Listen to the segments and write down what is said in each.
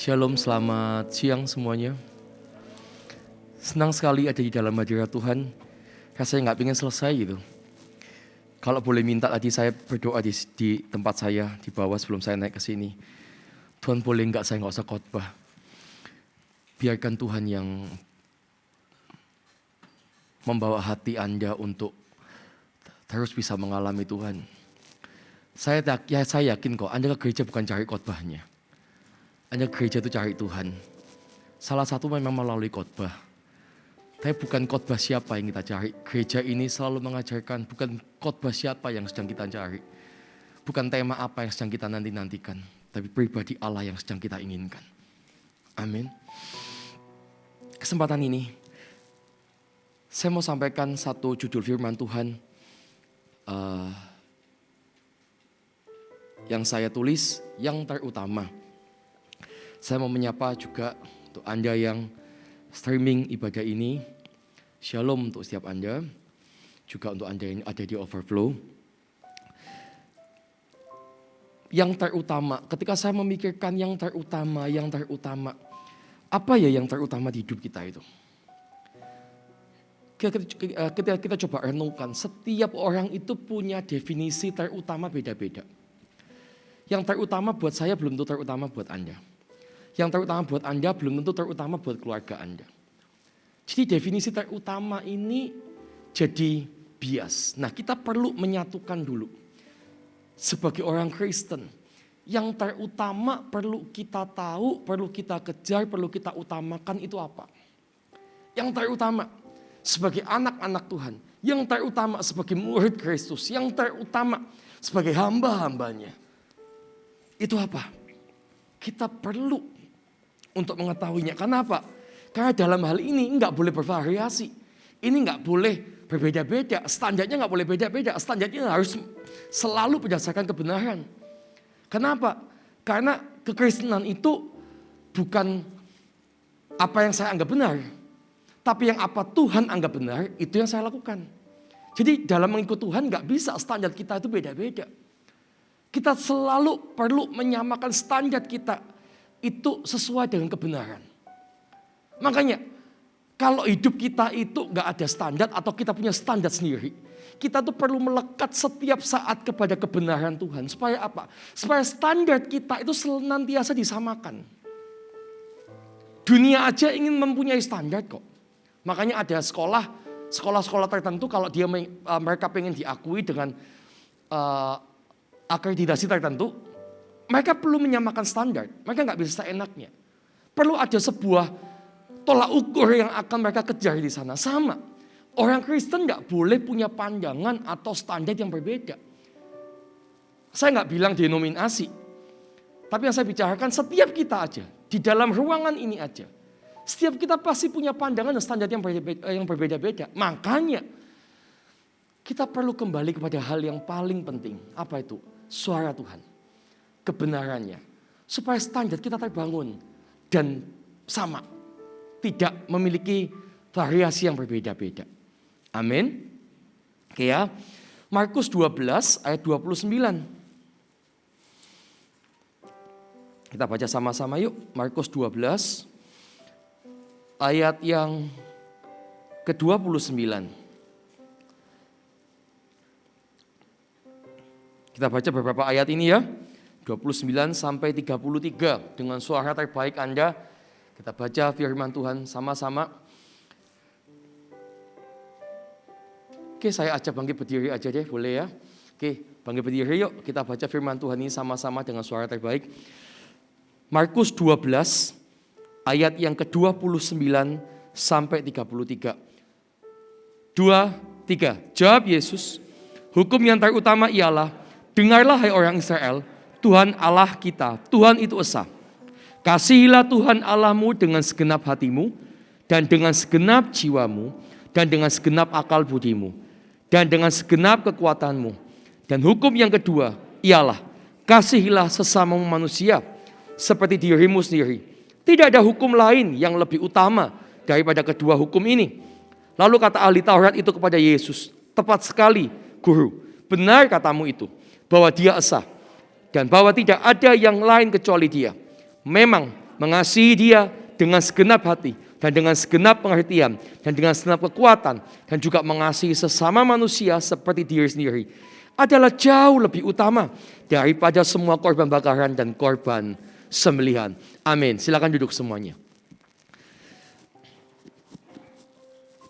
Shalom, selamat siang semuanya. Senang sekali ada di dalam hadirat Tuhan. Rasanya nggak pengen selesai gitu. Kalau boleh minta tadi saya berdoa di tempat saya di bawah sebelum saya naik ke sini. Tuhan boleh nggak saya nggak usah khotbah. Biarkan Tuhan yang membawa hati Anda untuk terus bisa mengalami Tuhan. Saya yakin kok Anda ke gereja bukan cari khotbahnya. Anda gereja itu cari Tuhan. Salah satu memang melalui khotbah. Tapi bukan khotbah siapa yang kita cari. Gereja ini selalu mengajarkan bukan khotbah siapa yang sedang kita cari. Bukan tema apa yang sedang kita nanti-nantikan. Tapi pribadi Allah yang sedang kita inginkan. Amin. Kesempatan ini, saya mau sampaikan satu judul firman Tuhan yang saya tulis, yang terutama. Saya mau menyapa juga untuk Anda yang streaming ibadah ini. Shalom untuk setiap Anda. Juga untuk Anda yang ada di Overflow. Yang terutama, ketika saya memikirkan yang terutama. Apa ya yang terutama di hidup kita itu? Kita coba renungkan. Setiap orang itu punya definisi terutama beda-beda. Yang terutama buat saya belum tentu terutama buat Anda. Yang terutama buat Anda belum tentu terutama buat keluarga Anda. Jadi definisi terutama ini jadi bias. Nah, kita perlu menyatukan dulu. Sebagai orang Kristen, yang terutama perlu kita tahu, perlu kita kejar, perlu kita utamakan itu apa? Yang terutama sebagai anak-anak Tuhan, yang terutama sebagai murid Kristus, yang terutama sebagai hamba-hambanya. Itu apa? Kita perlu untuk mengetahuinya. Kenapa? Karena dalam hal ini enggak boleh bervariasi. Ini enggak boleh berbeda-beda. Standarnya enggak boleh beda-beda. Standarnya harus selalu berdasarkan kebenaran. Kenapa? Karena kekristenan itu bukan apa yang saya anggap benar. Tapi yang apa Tuhan anggap benar, itu yang saya lakukan. Jadi dalam mengikut Tuhan enggak bisa standar kita itu beda-beda. Kita selalu perlu menyamakan standar kita itu sesuai dengan kebenaran. Makanya kalau hidup kita itu gak ada standar atau kita punya standar sendiri, kita tuh perlu melekat setiap saat kepada kebenaran Tuhan. Supaya apa? Supaya standar kita itu senantiasa disamakan. Dunia aja ingin mempunyai standar kok. Makanya ada sekolah-sekolah tertentu kalau mereka pengen diakui dengan akreditasi tertentu, mereka perlu menyamakan standar. Mereka nggak bisa seenaknya. Perlu ada sebuah tolak ukur yang akan mereka kejar di sana. Sama. Orang Kristen nggak boleh punya pandangan atau standar yang berbeda. Saya nggak bilang denominasi. Tapi yang saya bicarakan setiap kita aja. Di dalam ruangan ini aja. Setiap kita pasti punya pandangan dan standar yang berbeda-beda. Makanya kita perlu kembali kepada hal yang paling penting. Apa itu? Suara Tuhan. Kebenarannya. Supaya standar kita terbangun. Dan sama. Tidak memiliki variasi yang berbeda-beda. Amin. Oke ya. Markus 12 ayat 29. Kita baca sama-sama yuk. Markus 12 ayat yang ke-29. Kita baca beberapa ayat ini ya. 29 sampai 33 dengan suara terbaik Anda. Kita baca firman Tuhan sama-sama. Oke, saya ajak bangkit berdiri aja deh, boleh ya? Oke, bangkit berdiri yuk. Kita baca firman Tuhan ini sama-sama dengan suara terbaik. Markus 12 ayat yang ke-29 sampai 33. 2, 3. Jawab Yesus, hukum yang terutama ialah, dengarlah hai orang Israel, Tuhan Allah kita, Tuhan itu esa. Kasihilah Tuhan Allahmu dengan segenap hatimu, dan dengan segenap jiwamu, dan dengan segenap akal budimu, dan dengan segenap kekuatanmu. Dan hukum yang kedua ialah, kasihilah sesamamu manusia, seperti dirimu sendiri. Tidak ada hukum lain yang lebih utama daripada kedua hukum ini. Lalu kata ahli Taurat itu kepada Yesus, tepat sekali Guru, benar katamu itu, bahwa dia esa. Dan bahwa tidak ada yang lain kecuali dia. Memang mengasihi Dia dengan segenap hati dan dengan segenap pengertian dan dengan segenap kekuatan dan juga mengasihi sesama manusia seperti diri sendiri adalah jauh lebih utama daripada semua korban bakaran dan korban sembelihan. Amin. Silakan duduk semuanya.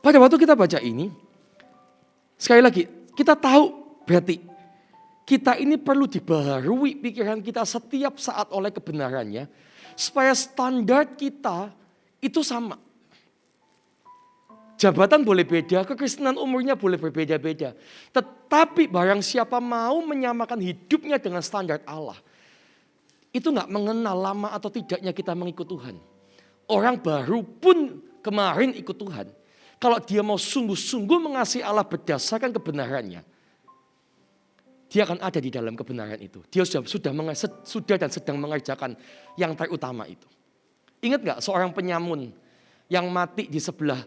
Pada waktu kita baca ini, sekali lagi kita tahu berarti kita ini perlu dibaharui pikiran kita setiap saat oleh kebenarannya supaya standar kita itu sama. Jabatan boleh beda, kekristenan umurnya boleh berbeda-beda. Tetapi barang siapa mau menyamakan hidupnya dengan standar Allah, itu gak mengenal lama atau tidaknya kita mengikut Tuhan. Orang baru pun kemarin ikut Tuhan. Kalau dia mau sungguh-sungguh mengasihi Allah berdasarkan kebenarannya, dia akan ada di dalam kebenaran itu. Dia sudah dan sedang mengerjakan yang terutama itu. Ingat gak seorang penyamun yang mati di sebelah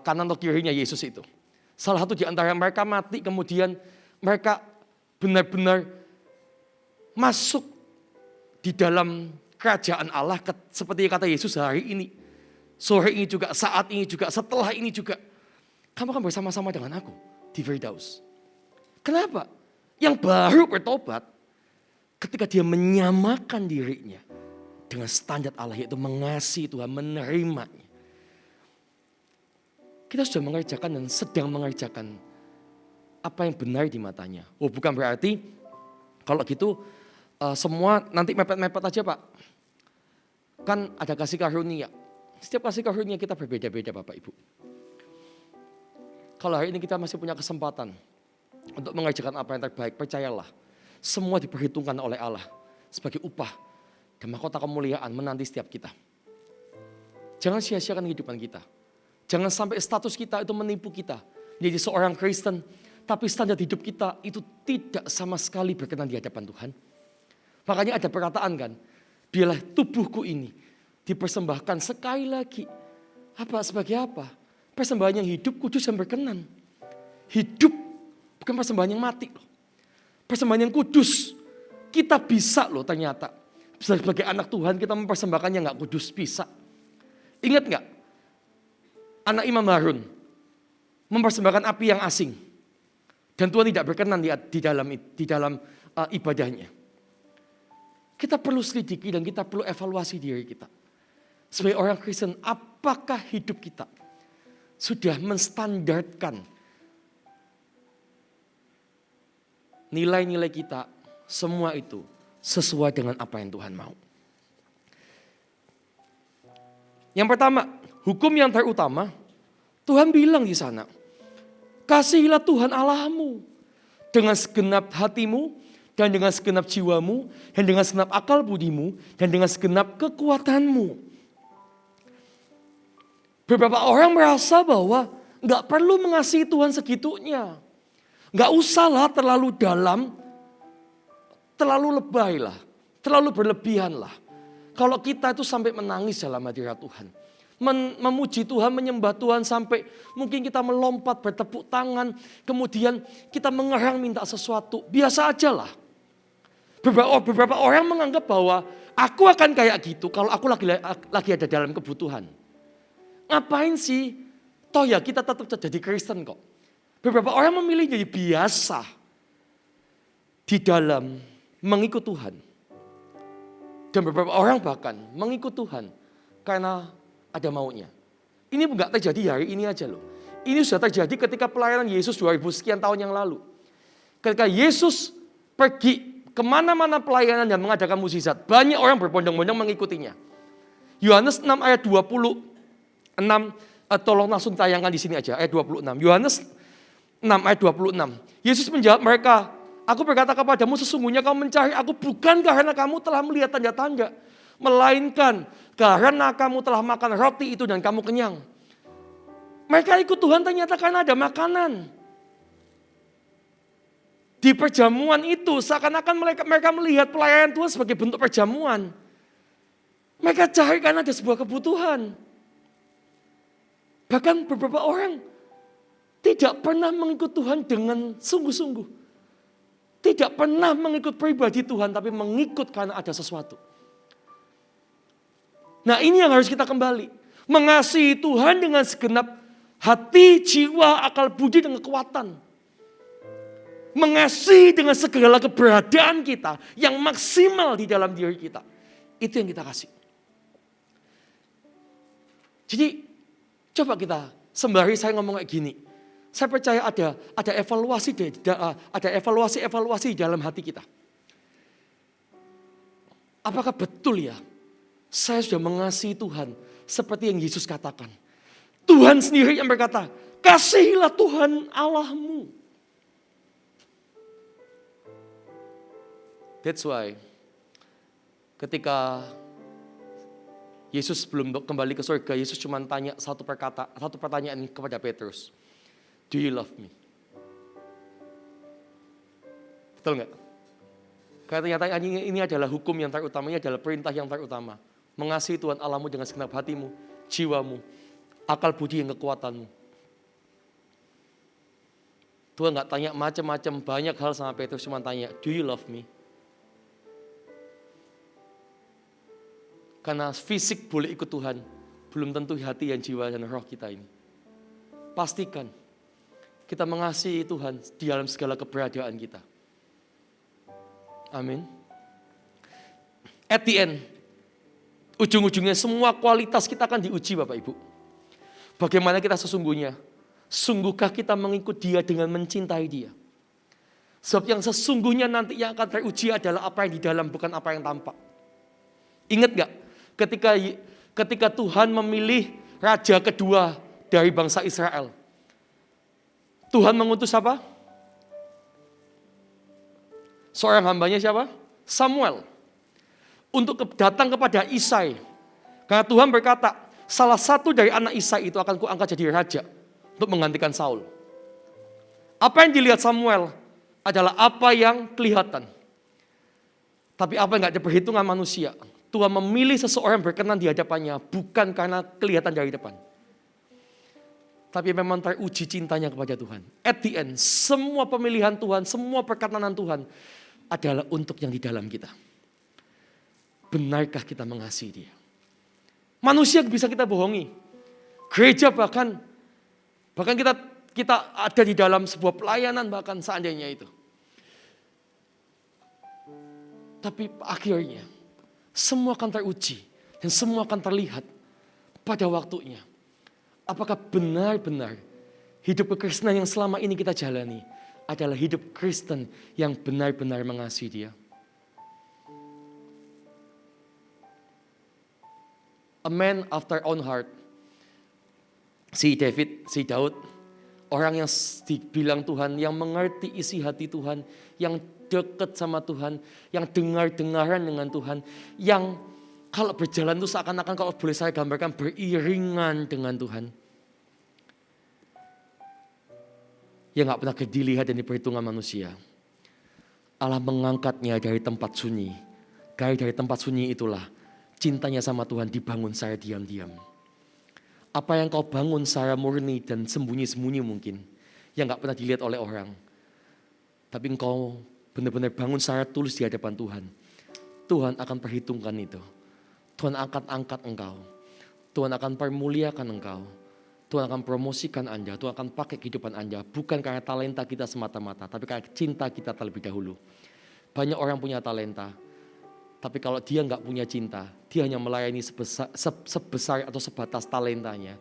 kanan atau kirinya Yesus itu? Salah satu di antara mereka mati, kemudian mereka benar-benar masuk di dalam kerajaan Allah seperti kata Yesus hari ini. Sore ini juga, saat ini juga, setelah ini juga. Kamu akan bersama-sama dengan aku di Firdaus. Kenapa? Yang baru bertobat ketika dia menyamakan dirinya dengan standar Allah, yaitu mengasihi Tuhan, menerimanya. Kita sudah mengerjakan dan sedang mengerjakan apa yang benar di matanya. Oh, bukan berarti kalau gitu semua nanti mepet-mepet aja Pak. Kan ada kasih karunia. Setiap kasih karunia kita berbeda-beda Bapak Ibu. Kalau hari ini kita masih punya kesempatan untuk mengerjakan apa yang terbaik, percayalah. Semua diperhitungkan oleh Allah sebagai upah dan mahkota kemuliaan menanti setiap kita. Jangan sia-siakan kehidupan kita. Jangan sampai status kita itu menipu kita. Menjadi seorang Kristen, tapi standar hidup kita itu tidak sama sekali berkenan di hadapan Tuhan. Makanya ada perkataan kan, biarlah tubuhku ini dipersembahkan sekali lagi. Apa sebagai apa? Persembahan yang hidup, kudus dan berkenan. Hidup bukan persembahan yang mati loh. Persembahan yang kudus. Kita bisa loh ternyata. Sebagai anak Tuhan kita mempersembahkan yang gak kudus, bisa. Ingat gak? Anak Imam Harun mempersembahkan api yang asing. Dan Tuhan tidak berkenan di dalam ibadahnya. Kita perlu selidiki dan kita perlu evaluasi diri kita. Sebagai orang Kristen, apakah hidup kita sudah menstandarkan nilai-nilai kita, semua itu sesuai dengan apa yang Tuhan mau. Yang pertama, hukum yang terutama, Tuhan bilang di sana, kasihilah Tuhan Allahmu dengan segenap hatimu, dan dengan segenap jiwamu, dan dengan segenap akal budimu, dan dengan segenap kekuatanmu. Beberapa orang merasa bahwa gak perlu mengasihi Tuhan segitunya. Gak usahlah terlalu dalam, terlalu lebay lah, terlalu berlebihan lah. Kalau kita itu sampai menangis dalam hadirat Tuhan. Memuji Tuhan, menyembah Tuhan sampai mungkin kita melompat bertepuk tangan. Kemudian kita mengerang minta sesuatu, biasa aja lah. Beberapa orang menganggap bahwa aku akan kayak gitu kalau aku lagi ada dalam kebutuhan. Ngapain sih? Toh ya kita tetap jadi Kristen kok. Beberapa orang memilih jadi biasa di dalam mengikut Tuhan. Dan beberapa orang bahkan mengikut Tuhan karena ada maunya. Ini enggak terjadi hari ini aja loh. Ini sudah terjadi ketika pelayanan Yesus 2000 sekian tahun yang lalu. Ketika Yesus pergi kemana-mana pelayanan dan mengadakan mukjizat, banyak orang berbondong-bondong mengikutinya. Yohanes 6 ayat 26, tolong langsung tayangkan di sini aja, ayat 26. Yohanes 6 ayat 26. Yesus menjawab mereka, aku berkata kepadamu sesungguhnya kamu mencari aku bukan karena kamu telah melihat tanda-tanda, melainkan karena kamu telah makan roti itu dan kamu kenyang. Mereka ikut Tuhan ternyata karena ada makanan. Di perjamuan itu seakan-akan mereka melihat pelayanan Tuhan sebagai bentuk perjamuan. Mereka cari karena ada sebuah kebutuhan. Bahkan beberapa orang tidak pernah mengikut Tuhan dengan sungguh-sungguh. Tidak pernah mengikut pribadi Tuhan, tapi mengikut karena ada sesuatu. Nah ini yang harus kita kembali. Mengasihi Tuhan dengan segenap hati, jiwa, akal budi, dan kekuatan. Mengasihi dengan segala keberadaan kita yang maksimal di dalam diri kita. Itu yang kita kasih. Jadi coba kita, sembari saya ngomong kayak gini. Saya percaya ada evaluasi di dalam hati kita. Apakah betul ya, saya sudah mengasihi Tuhan seperti yang Yesus katakan. Tuhan sendiri yang berkata, kasihilah Tuhan Allahmu. That's why ketika Yesus belum kembali ke surga, Yesus cuma tanya satu pertanyaan kepada Petrus. Do you love me? Betul nggak? Karena ternyata ini adalah hukum yang terutama, ini adalah perintah yang terutama. Mengasihi Tuhan Allahmu dengan segenap hatimu, jiwamu, akal budi dan kekuatanmu. Tuhan nggak tanya macam-macam banyak hal sama Petrus, cuma tanya, do you love me? Karena fisik boleh ikut Tuhan, belum tentu hati dan jiwa dan roh kita ini. Pastikan kita mengasihi Tuhan di dalam segala keberadaan kita. Amin. At the end, ujung-ujungnya semua kualitas kita akan diuji Bapak Ibu. Bagaimana kita sesungguhnya? Sungguhkah kita mengikut Dia dengan mencintai Dia? Sebab yang sesungguhnya nanti yang akan teruji adalah apa yang di dalam, bukan apa yang tampak. Ingat gak? Ketika Tuhan memilih raja kedua dari bangsa Israel. Tuhan mengutus apa? Seorang hambanya siapa? Samuel. Untuk datang kepada Isai. Karena Tuhan berkata, salah satu dari anak Isai itu akan kuangkat jadi raja. Untuk menggantikan Saul. Apa yang dilihat Samuel adalah apa yang kelihatan. Tapi apa yang gak ada perhitungan manusia. Tuhan memilih seseorang berkenan di hadapannya. Bukan karena kelihatan dari depan. Tapi memang teruji cintanya kepada Tuhan. At the end, semua pemilihan Tuhan, semua perkenanan Tuhan adalah untuk yang di dalam kita. Benarkah kita mengasihi Dia? Manusia bisa kita bohongi. Gereja bahkan kita ada di dalam sebuah pelayanan bahkan seandainya itu. Tapi akhirnya semua akan teruji dan semua akan terlihat pada waktunya. Apakah benar-benar hidup kekristenan yang selama ini kita jalani adalah hidup Kristen yang benar-benar mengasihi Dia? A man after own heart. Si Daud, orang yang dibilang Tuhan, yang mengerti isi hati Tuhan, yang dekat sama Tuhan, yang dengar-dengaran dengan Tuhan, yang kalau berjalan itu seakan-akan kalau boleh saya gambarkan beriringan dengan Tuhan. Yang gak pernah dilihat dan diperhitungkan manusia. Allah mengangkatnya dari tempat sunyi. Dari tempat sunyi itulah cintanya sama Tuhan dibangun secara diam-diam. Apa yang kau bangun secara murni dan sembunyi-sembunyi mungkin. Yang gak pernah dilihat oleh orang. Tapi engkau benar-benar bangun secara tulus di hadapan Tuhan. Tuhan akan perhitungkan itu. Tuhan akan angkat engkau. Tuhan akan permuliakan engkau. Tuhan akan promosikan Anda. Tuhan akan pakai kehidupan Anda. Bukan karena talenta kita semata-mata. Tapi karena cinta kita terlebih dahulu. Banyak orang punya talenta. Tapi kalau dia nggak punya cinta. Dia hanya melayani sebesar atau sebatas talentanya.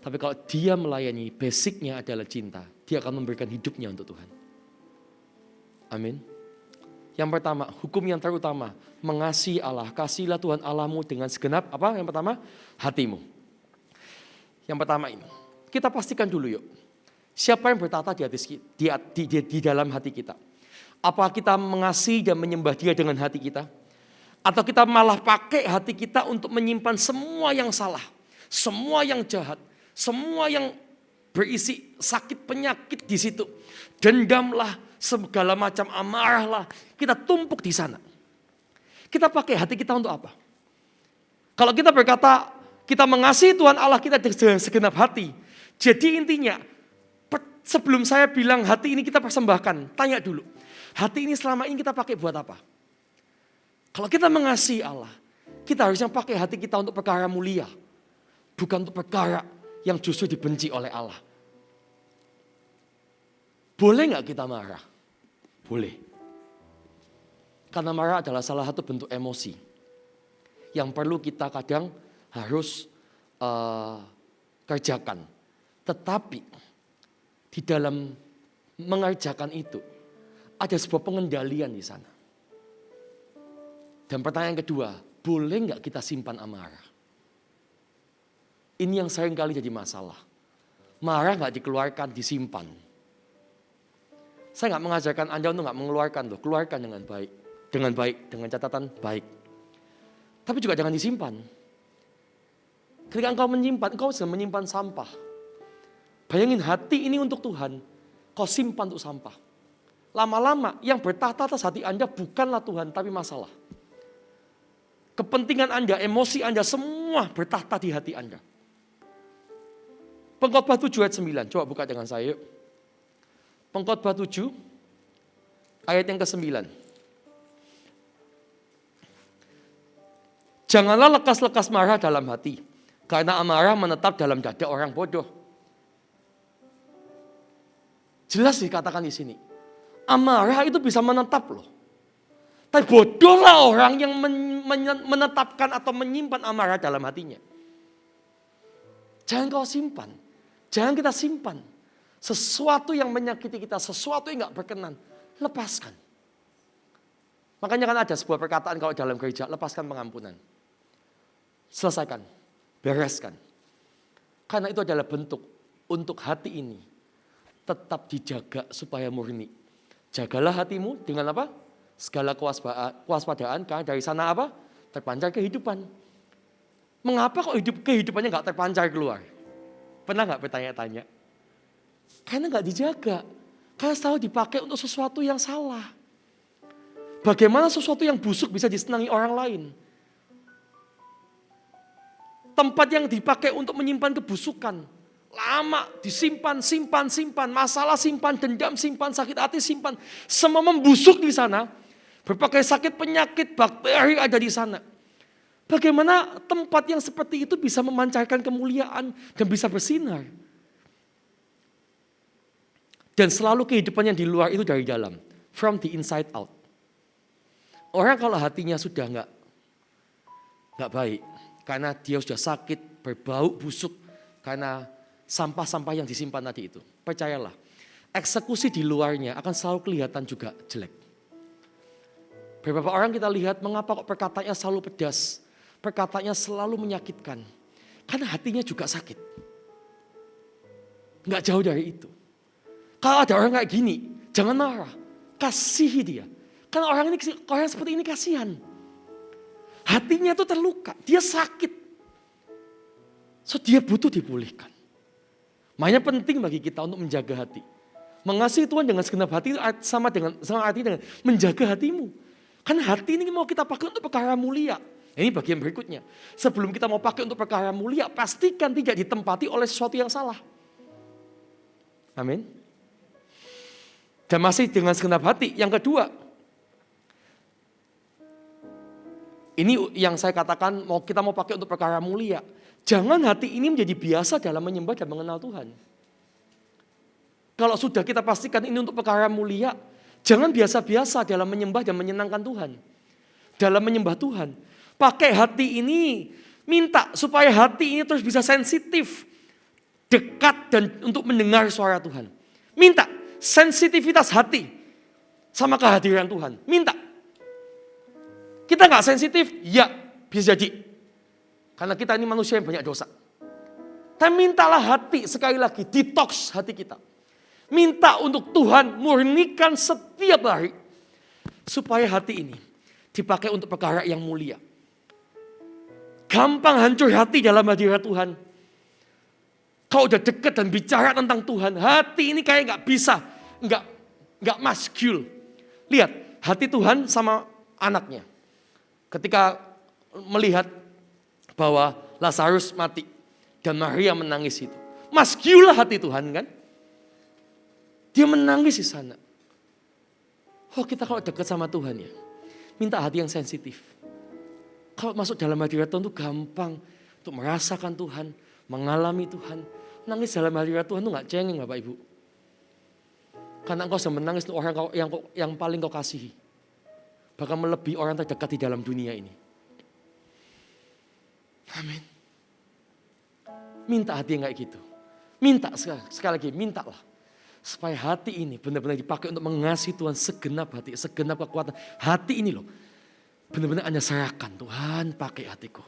Tapi kalau dia melayani, basicnya adalah cinta. Dia akan memberikan hidupnya untuk Tuhan. Amin. Yang pertama, hukum yang terutama, mengasihi Allah. Kasihilah Tuhan Allahmu dengan segenap, apa yang pertama? Hatimu. Yang pertama ini, kita pastikan dulu yuk. Siapa yang bertata di dalam hati kita? Apa kita mengasihi dan menyembah Dia dengan hati kita? Atau kita malah pakai hati kita untuk menyimpan semua yang salah, semua yang jahat, semua yang berisi sakit penyakit di situ. Dendamlah, segala macam amarahlah, kita tumpuk di sana. Kita pakai hati kita untuk apa? Kalau kita berkata, kita mengasihi Tuhan Allah kita dengan segenap hati. Jadi intinya, sebelum saya bilang hati ini kita persembahkan, tanya dulu. Hati ini selama ini kita pakai buat apa? Kalau kita mengasihi Allah, Kita harusnya pakai hati kita untuk perkara mulia. Bukan untuk perkara yang justru dibenci oleh Allah. Boleh nggak kita marah? Boleh. Karena marah adalah salah satu bentuk emosi. Yang perlu kita kadang harus kerjakan. Tetapi di dalam mengerjakan itu ada sebuah pengendalian di sana. Dan pertanyaan kedua, boleh nggak kita simpan amarah? Ini yang sering kali jadi masalah. Marah nggak dikeluarkan, disimpan. Saya nggak mengajarkan Anda untuk nggak mengeluarkan loh, keluarkan dengan baik, dengan catatan baik. Tapi juga jangan disimpan. Ketika engkau menyimpan, engkau sedang menyimpan sampah. Bayangin hati ini untuk Tuhan, kau simpan untuk sampah. Lama-lama yang bertahta atas hati Anda bukanlah Tuhan, tapi masalah. Kepentingan Anda, emosi Anda, semua bertahta di hati Anda. Pengkhotbah 7 ayat 9, coba buka dengan saya yuk. Pengkhotbah 7 ayat yang ke-9. Janganlah lekas-lekas marah dalam hati, karena amarah menetap dalam dada orang bodoh. Jelas dikatakan di sini. Amarah itu bisa menetap loh. Tapi bodohlah orang yang menetapkan atau menyimpan amarah dalam hatinya. Jangan kau simpan. Jangan kita simpan. Sesuatu yang menyakiti kita, sesuatu yang gak berkenan, lepaskan. Makanya kan ada sebuah perkataan kalau dalam gereja, lepaskan pengampunan. Selesaikan, bereskan. Karena itu adalah bentuk untuk hati ini tetap dijaga supaya murni. Jagalah hatimu dengan apa? Segala kewaspadaan, karena dari sana apa? Terpancar kehidupan. Mengapa kok kehidupannya gak terpancar keluar? Pernah gak bertanya-tanya? Karena gak dijaga. Karena selalu dipakai untuk sesuatu yang salah. Bagaimana sesuatu yang busuk bisa disenangi orang lain? Tempat yang dipakai untuk menyimpan kebusukan. Lama disimpan, simpan. Masalah simpan, dendam simpan, sakit hati simpan. Semua membusuk di sana. Berbagai sakit, penyakit, bakteri ada di sana. Bagaimana tempat yang seperti itu bisa memancarkan kemuliaan dan bisa bersinar. Dan selalu kehidupan yang di luar itu dari dalam. From the inside out. Orang kalau hatinya sudah nggak baik. Karena dia sudah sakit, berbau, busuk. Karena sampah-sampah yang disimpan tadi itu. Percayalah, eksekusi di luarnya akan selalu kelihatan juga jelek. Beberapa orang kita lihat mengapa kok perkataannya selalu pedas. Perkataannya selalu menyakitkan. Karena hatinya juga sakit. Nggak jauh dari itu. Kalau ada orang kayak gini, jangan marah. Kasihi dia. Karena orang seperti ini kasihan. Hatinya tuh terluka, dia sakit. So dia butuh dipulihkan. Makanya penting bagi kita untuk menjaga hati. Mengasihi Tuhan dengan segenap hati itu sama arti dengan menjaga hatimu. Karena hati ini mau kita pakai untuk perkara mulia. Ini bagian berikutnya. Sebelum kita mau pakai untuk perkara mulia, pastikan tidak ditempati oleh sesuatu yang salah. Amin. Dan masih dengan segenap hati. Yang kedua, ini yang saya katakan kita mau pakai untuk perkara mulia. Jangan hati ini menjadi biasa dalam menyembah dan mengenal Tuhan. Kalau sudah kita pastikan ini untuk perkara mulia, jangan biasa-biasa dalam menyembah dan menyenangkan Tuhan. Dalam menyembah Tuhan. Pakai hati ini, minta supaya hati ini terus bisa sensitif, dekat dan untuk mendengar suara Tuhan. Minta sensitivitas hati sama kehadiran Tuhan. Minta. Kita gak sensitif? Ya, bisa jadi. Karena kita ini manusia yang banyak dosa. Tapi mintalah hati, sekali lagi, detox hati kita. Minta untuk Tuhan murnikan setiap hari. Supaya hati ini dipakai untuk perkara yang mulia. Gampang hancur hati dalam hadirat Tuhan. Kau udah deket dan bicara tentang Tuhan. Hati ini kayak gak bisa. Gak maskul. Lihat, hati Tuhan sama anaknya. Ketika melihat bahwa Lazarus mati dan Maria menangis itu. Maskulah hati Tuhan kan. Dia menangis di sana. Oh kita kalau dekat sama Tuhan ya. Minta hati yang sensitif. Kalau masuk dalam hadirat Tuhan itu gampang untuk merasakan Tuhan, mengalami Tuhan. Nangis dalam hadirat Tuhan itu gak cengeng Bapak Ibu. Karena engkau sedang menangis untuk orang yang paling kau kasihi. Bahkan melebihi orang terdekat di dalam dunia ini. Amin. Minta hati yang kayak gitu. Minta sekali lagi, mintalah. Supaya hati ini benar-benar dipakai untuk mengasihi Tuhan segenap hati, segenap kekuatan. Hati ini loh, benar-benar Anda serahkan. Tuhan pakai hatiku,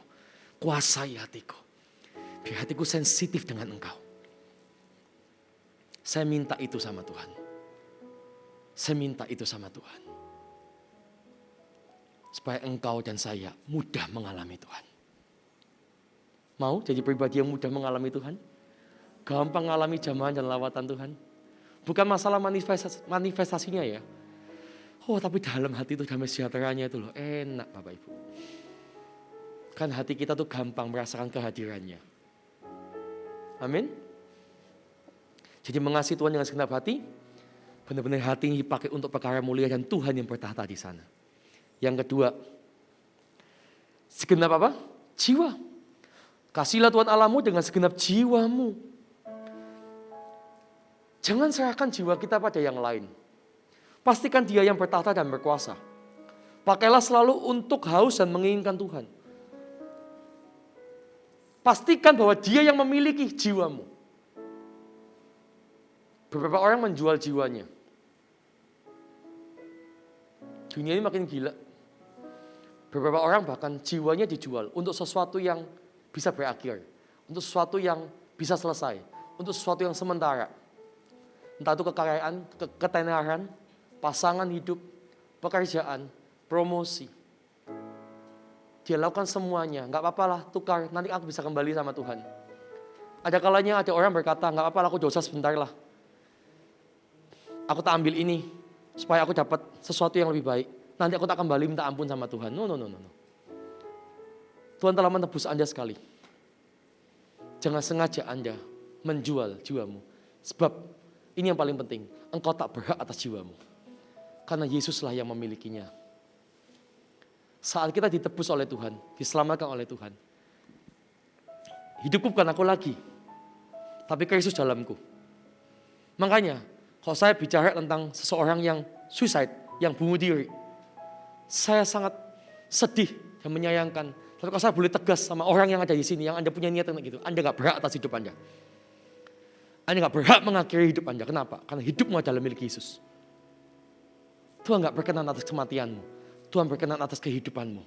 kuasai hatiku. Biar hatiku sensitif dengan Engkau. Saya minta itu sama Tuhan. Saya minta itu sama Tuhan. Supaya engkau dan saya mudah mengalami Tuhan. Mau jadi pribadi yang mudah mengalami Tuhan? Gampang mengalami jamahan dan lawatan Tuhan. Bukan masalah manifestasinya ya. Oh tapi dalam hati itu damai sejahteranya itu loh. Enak Bapak Ibu. Kan hati kita tuh gampang merasakan kehadirannya. Amin. Jadi mengasihi Tuhan dengan segenap hati. Benar-benar hati ini dipakai untuk perkara mulia dan Tuhan yang bertahta di sana. Yang kedua, segenap apa? Jiwa. Kasihlah Tuhan Allahmu dengan segenap jiwamu. Jangan serahkan jiwa kita pada yang lain. Pastikan Dia yang bertahta dan berkuasa. Pakailah selalu untuk haus dan menginginkan Tuhan. Pastikan bahwa Dia yang memiliki jiwamu. Beberapa orang menjual jiwanya. Dunia ini makin gila. Beberapa orang bahkan jiwanya dijual untuk sesuatu yang bisa berakhir. Untuk sesuatu yang bisa selesai. Untuk sesuatu yang sementara. Entah itu kekayaan, ketenaran, pasangan hidup, pekerjaan, promosi. Dia lakukan semuanya. Gak apa-apa lah, tukar. Nanti aku bisa kembali sama Tuhan. Ada kalanya ada orang berkata, gak apa-apa lah, aku dosa sebentar lah. Aku tak ambil ini, supaya aku dapat sesuatu yang lebih baik. Nanti aku tak kembali minta ampun sama Tuhan. No. Tuhan telah menebus Anda sekali. Jangan sengaja Anda menjual jiwamu. Sebab ini yang paling penting. Engkau tak berhak atas jiwamu. Karena Yesuslah yang memilikinya. Saat kita ditebus oleh Tuhan, diselamatkan oleh Tuhan. Hidupku bukan aku lagi. Tapi Kristus dalamku. Makanya, kalau saya bicara tentang seseorang yang suicide, yang bunuh diri. Saya sangat sedih dan menyayangkan. Tapi kalau saya boleh tegas sama orang yang ada di sini, yang Anda punya niat gitu, Anda gak berhak atas hidup Anda. Anda gak berhak mengakhiri hidup Anda. Kenapa? Karena hidupmu adalah milik Yesus. Tuhan gak berkenan atas kematianmu. Tuhan berkenan atas kehidupanmu.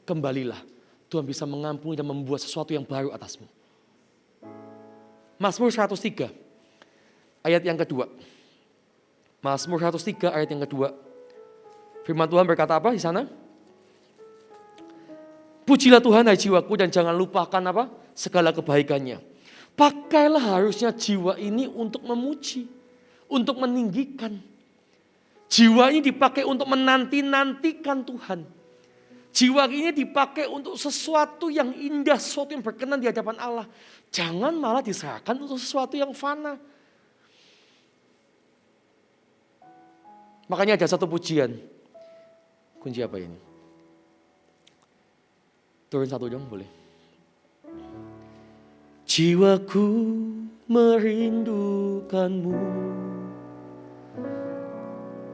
Kembalilah. Tuhan bisa mengampuni dan membuat sesuatu yang baru atasmu. Mazmur 103 ayat yang kedua. Mazmur 103 ayat yang kedua. Firman Tuhan berkata apa di sana? Pujilah Tuhan hai jiwaku dan jangan lupakan apa? Segala kebaikannya. Pakailah harusnya jiwa ini untuk memuji, untuk meninggikan. Jiwa ini dipakai untuk menanti-nantikan Tuhan. Jiwa ini dipakai untuk sesuatu yang indah, sesuatu yang berkenan di hadapan Allah. Jangan malah diserahkan untuk sesuatu yang fana. Makanya ada satu pujian. Kunci apa ini? Turun satu dong boleh. Jiwaku merindukanmu,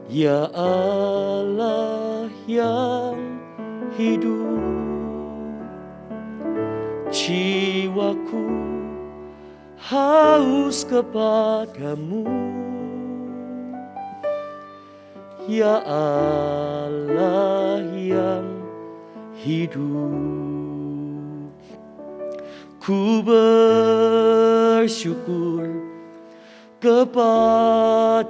ya Allah yang hidup. Jiwaku haus kepadamu, ya Allah yang hidup. Ku bersyukur kepadamu,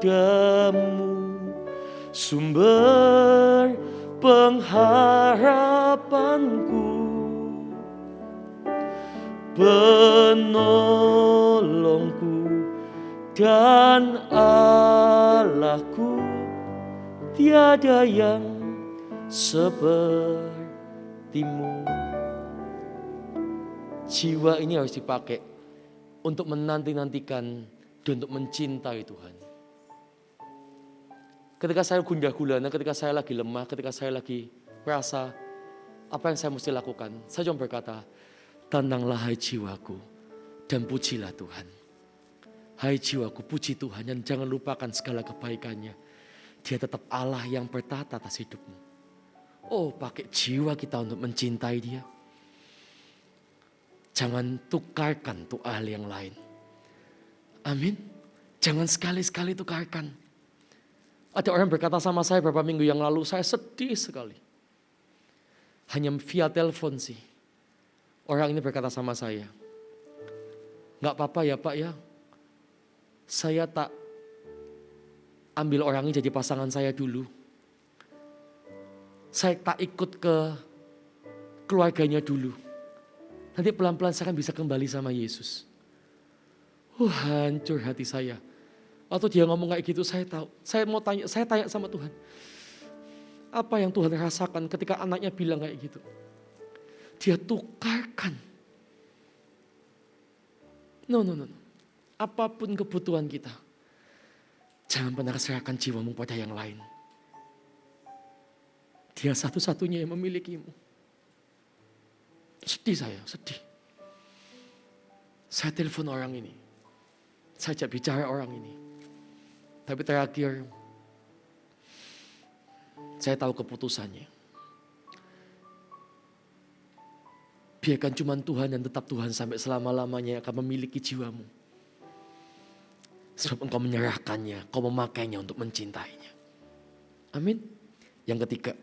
sumber pengharapanku, penolongku dan Allahku, tiada yang sepertimu. Jiwa ini harus dipakai untuk menanti-nantikan dan untuk mencintai Tuhan. Ketika saya gundah gulana, ketika saya lagi lemah, ketika saya lagi merasa Apa yang saya mesti lakukan? Saya cuma berkata, tenanglah hai jiwaku dan pujilah Tuhan. Hai jiwaku, puji Tuhan dan jangan lupakan segala kebaikannya. Dia tetap Allah yang bertata atas hidupmu. Oh, pakai jiwa kita untuk mencintai Dia. Jangan tukarkan tuh hal yang lain. Amin. Jangan sekali-sekali tukarkan. Ada orang berkata sama saya beberapa minggu yang lalu, saya sedih sekali. Hanya via telepon sih. Orang ini berkata sama saya, "Gak apa-apa ya Pak ya, saya tak ambil orang ini jadi pasangan saya dulu. Saya tak ikut ke keluarganya dulu. Nanti pelan-pelan saya akan bisa kembali sama Yesus." Hancur hati saya. Waktu dia ngomong kayak gitu saya tahu. Saya tanya sama Tuhan. Apa yang Tuhan rasakan ketika anaknya bilang kayak gitu? Dia tukarkan. No. Apapun kebutuhan kita, jangan pernah serahkan jiwamu pada yang lain. Dia satu-satunya yang memilikimu. Sedih saya, sedih. Saya telepon orang ini. Saya ajak bicara orang ini. Tapi terakhir, saya tahu keputusannya. Biarkan cuma Tuhan dan tetap Tuhan sampai selama-lamanya akan memiliki jiwamu. Sebab engkau menyerahkannya, kau memakainya untuk mencintainya. Amin. Yang ketiga,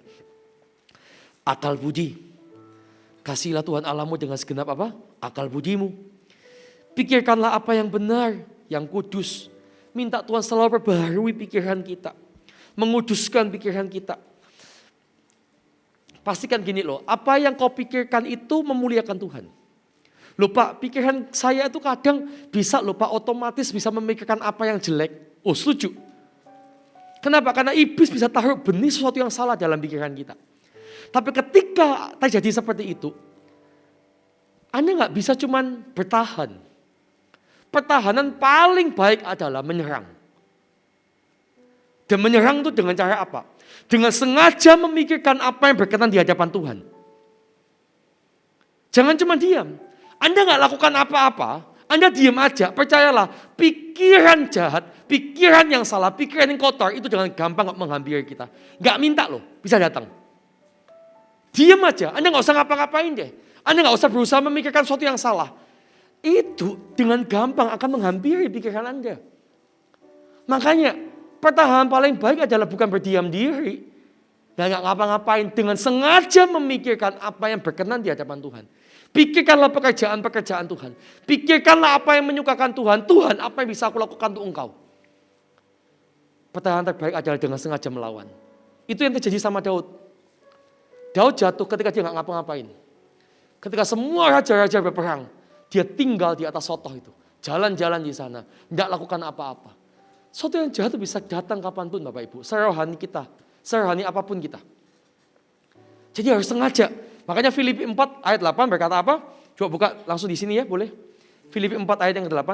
akal budi. Kasihilah Tuhan Allahmu dengan segenap apa? Akal budimu. Pikirkanlah apa yang benar, yang kudus. Minta Tuhan selalu perbaharui pikiran kita. Menguduskan pikiran kita. Pastikan gini loh, apa yang kau pikirkan itu memuliakan Tuhan. Loh Pak, pikiran saya itu kadang bisa loh Pak, otomatis bisa memikirkan apa yang jelek. Oh setuju. Kenapa? Karena iblis bisa taruh benih sesuatu yang salah dalam pikiran kita. Tapi ketika terjadi seperti itu, Anda gak bisa cuman bertahan. Pertahanan paling baik adalah menyerang. Dan menyerang itu dengan cara apa? Dengan sengaja memikirkan apa yang berkenan di hadapan Tuhan. Jangan cuma diam. Anda gak lakukan apa-apa, Anda diam aja. Percayalah, pikiran jahat, pikiran yang salah, pikiran yang kotor itu dengan gampang menghampiri kita. Gak minta loh, bisa datang. Diam aja, Anda gak usah ngapa-ngapain deh. Anda gak usah berusaha memikirkan sesuatu yang salah. Itu dengan gampang akan menghampiri pikiran Anda. Makanya pertahanan paling baik adalah bukan berdiam diri. Dan gak ngapa-ngapain, dengan sengaja memikirkan apa yang berkenan di hadapan Tuhan. Pikirkanlah pekerjaan-pekerjaan Tuhan. Pikirkanlah apa yang menyukakan Tuhan. Tuhan, apa yang bisa aku lakukan untuk engkau? Pertahanan terbaik adalah dengan sengaja melawan. Itu yang terjadi sama Daud. Daud jatuh ketika dia gak ngapa-ngapain. Ketika semua raja-raja berperang, dia tinggal di atas sotoh itu. Jalan-jalan di sana, tidak lakukan apa-apa. Sesuatu yang jahat itu bisa datang kapanpun Bapak Ibu. Serohani kita, serohani apapun kita. Jadi harus sengaja. Makanya Filipi 4 ayat 8 berkata apa? Coba buka langsung di sini ya, boleh. Filipi 4 ayat yang ke-8.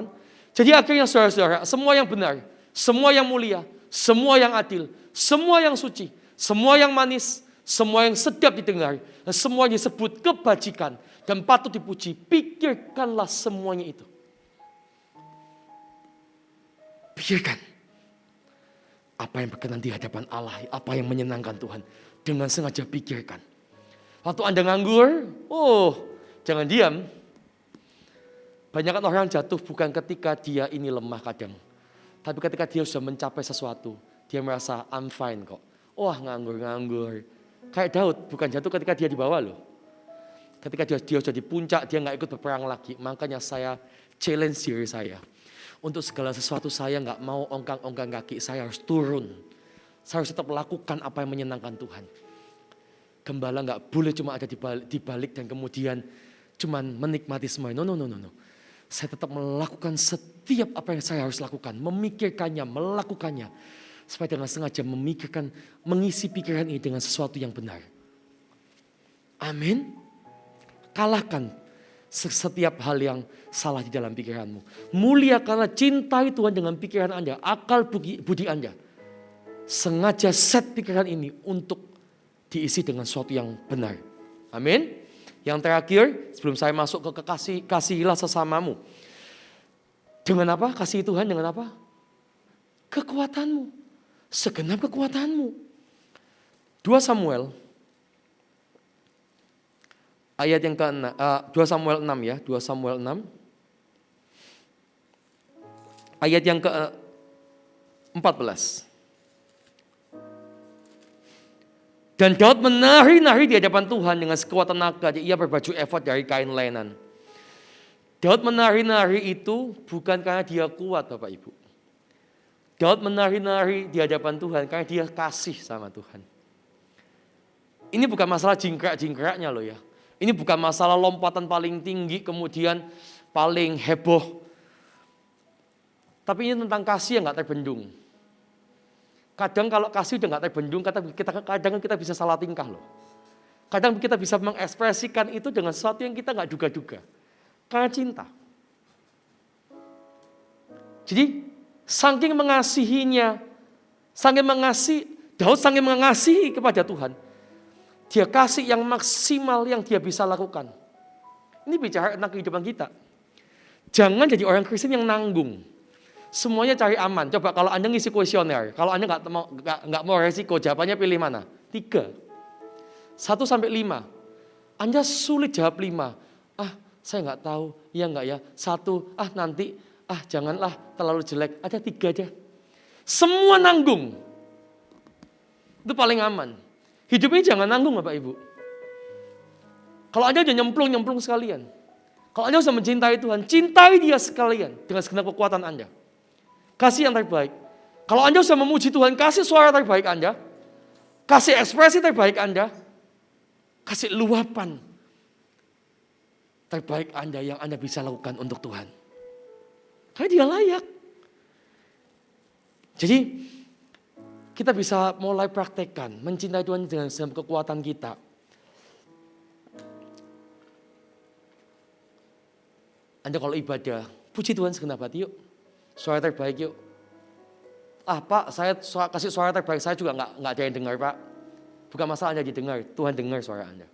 Jadi akhirnya saudara-saudara, semua yang benar, semua yang mulia, semua yang adil, semua yang suci, semua yang manis, semua yang sedap didengar, dan semua yang disebut kebajikan dan patut dipuji, pikirkanlah semuanya itu. Pikirkan apa yang berkenan di hadapan Allah, apa yang menyenangkan Tuhan. Dengan sengaja pikirkan. Waktu Anda nganggur, jangan diam. Banyak orang jatuh bukan ketika dia ini lemah kadang. Tapi ketika dia sudah mencapai sesuatu, dia merasa I'm fine kok. Nganggur. Kayak Daud, bukan jatuh ketika dia di bawah loh. Ketika dia sudah di puncak, dia gak ikut berperang lagi. Makanya saya challenge diri saya. Untuk segala sesuatu saya gak mau ongkang-ongkang kaki, saya harus turun. Saya harus tetap melakukan apa yang menyenangkan Tuhan. Gembala gak boleh cuma ada di balik dan kemudian cuma menikmati semua. No. Saya tetap melakukan setiap apa yang saya harus lakukan. Memikirkannya, melakukannya. Supaya dengan sengaja memikirkan, mengisi pikiran ini dengan sesuatu yang benar. Amin. Kalahkan setiap hal yang salah di dalam pikiranmu. Muliakanlah, cintai Tuhan dengan pikiran Anda, akal budi Anda. Sengaja set pikiran ini untuk diisi dengan sesuatu yang benar. Amin. Yang terakhir, sebelum saya masuk ke kasihilah sesamamu. Dengan apa? Kasih Tuhan dengan apa? Kekuatanmu. Segenap kekuatanmu. 2 Samuel. Ayat yang ke-6. 2 Samuel 6 ya. 2 Samuel 6. Ayat yang ke-14. Dan Daud menari-nari di hadapan Tuhan dengan sekuat tenaga. Ia berbaju efod dari kain lenan. Daud menari-nari itu bukan karena dia kuat, Bapak Ibu. Daud menari-nari di hadapan Tuhan karena dia kasih sama Tuhan. Ini bukan masalah jingkrak-jingkraknya loh ya. Ini bukan masalah lompatan paling tinggi kemudian paling heboh. Tapi ini tentang kasih yang gak terbendung. Kadang kalau kasih udah gak terbendung, kadang kita bisa salah tingkah loh. Kadang kita bisa mengekspresikan itu dengan sesuatu yang kita gak duga-duga. Karena cinta. Jadi saking mengasihinya, Daud saking mengasihi kepada Tuhan. Dia kasih yang maksimal yang dia bisa lakukan. Ini bicara tentang kehidupan kita. Jangan jadi orang Kristen yang nanggung. Semuanya cari aman. Coba kalau Anda ngisi kuesioner, kalau Anda nggak mau resiko, jawabannya pilih mana? 3. 1 sampai 5. Anda sulit jawab 5. Saya nggak tahu, iya nggak ya? 1, nanti, janganlah terlalu jelek. Ada 3 aja. Semua nanggung. Itu paling aman. Hidup ini jangan nanggung Bapak Ibu. Kalau Anda udah nyemplung sekalian. Kalau Anda sudah mencintai Tuhan, cintai Dia sekalian dengan segenap kekuatan Anda. Kasih yang terbaik. Kalau Anda sudah memuji Tuhan, kasih suara terbaik Anda. Kasih ekspresi terbaik Anda. Kasih luapan terbaik Anda yang Anda bisa lakukan untuk Tuhan. Karena Dia layak. Jadi kita bisa mulai praktekkan mencintai Tuhan dengan segenap kekuatan kita. Anda kalau ibadah, puji Tuhan segenap hati yuk. Suara terbaik yuk. Pak, saya kasih suara terbaik, saya juga nggak ada yang dengar Pak. Bukan masalah Anda didengar, Tuhan dengar suara Anda.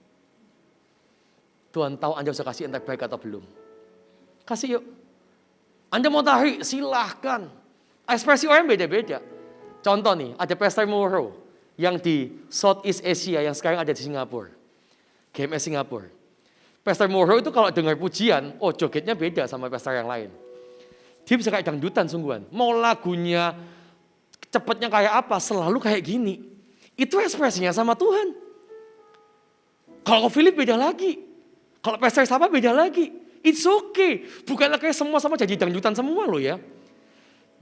Tuhan tahu Anda bisa kasih yang terbaik atau belum. Kasih yuk. Anda mau tarik, silahkan. Ekspresi orang beda-beda. Contoh nih, ada Pastor Moro yang di Southeast Asia yang sekarang ada di Singapura. GMS Singapura. Pastor Moro itu kalau dengar pujian, jogetnya beda sama pastor yang lain. Dia bisa kayak dangdutan sungguhan. Mau lagunya cepatnya kayak apa, selalu kayak gini. Itu ekspresinya sama Tuhan. Kalau Philip beda lagi. Kalau Pastor Sapa beda lagi. It's okay. Bukanlah kayak semua sama jadi dangdutan semua loh ya.